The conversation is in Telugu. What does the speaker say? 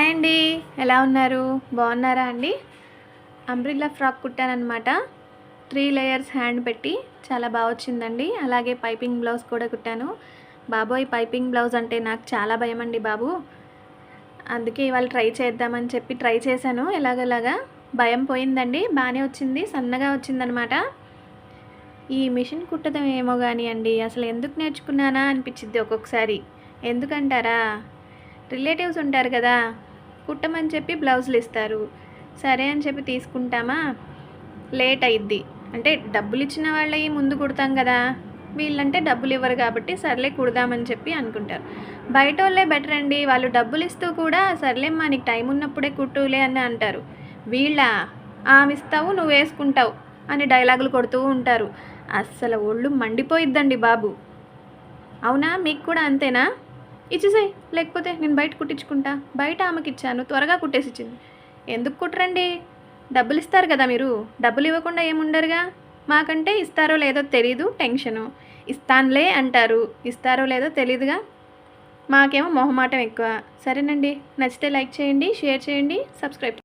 హాయ్ అండి, ఎలా ఉన్నారు? బాగున్నారా అండి? అంబ్రిల్లా ఫ్రాక్ కుట్టానన్నమాట. 3 లేయర్స్ హ్యాండ్ పెట్టి చాలా బాగా వచ్చిందండి. అలాగే పైపింగ్ బ్లౌజ్ కూడా కుట్టాను. బాబోయ్, పైపింగ్ బ్లౌజ్ అంటే నాకు చాలా భయం అండి బాబు. అందుకే ఇవాళ ట్రై చేద్దామని చెప్పి ట్రై చేశాను. ఎలాగలాగా భయం పోయిందండి. బాగానే వచ్చింది, సన్నగా వచ్చిందనమాట. ఈ మిషన్ కుట్టడం ఏమో కానీ అండి, అసలు ఎందుకు నేర్చుకున్నానా అనిపించిద్ది ఒక్కొక్కసారి. ఎందుకంటారా? రిలేటివ్స్ ఉంటారు కదా, కుట్టమని చెప్పి బ్లౌజులు ఇస్తారు. సరే అని చెప్పి తీసుకుంటామా, లేట్ అయిద్ది. అంటే డబ్బులు ఇచ్చిన వాళ్ళవి ముందు కుడతాం కదా, వీళ్ళంటే డబ్బులు ఇవ్వరు కాబట్టి సర్లే కుడదామని చెప్పి అనుకుంటారు. బయట వాళ్ళే బెటర్ అండి. వాళ్ళు డబ్బులు ఇస్తూ కూడా సర్లేమ్మా నీకు టైం ఉన్నప్పుడే కుట్టులే అని అంటారు. వీళ్ళ ఆమె ఇస్తావు నువ్వు వేసుకుంటావు అని డైలాగులు కొడుతూ ఉంటారు. అస్సలు ఒళ్ళు మండిపోయిద్దండి బాబు. అవునా, మీకు కూడా అంతేనా? ఇచ్చేసాయి, లేకపోతే నేను బయట కుట్టించుకుంటా. బయట ఆమెకి ఇచ్చాను, త్వరగా కుట్టేసి ఇచ్చింది. ఎందుకు కుట్టరండి? డబ్బులు ఇస్తారు కదా మీరు. డబ్బులు ఇవ్వకుండా ఏముండరుగా. మాకంటే ఇస్తారో లేదో తెలీదు, టెన్షను. ఇస్తానులే అంటారు, ఇస్తారో లేదో తెలీదుగా. మాకేమో మొహమాటం ఎక్కువ. సరేనండి, నచ్చితే లైక్ చేయండి, షేర్ చేయండి, సబ్స్క్రైబ్.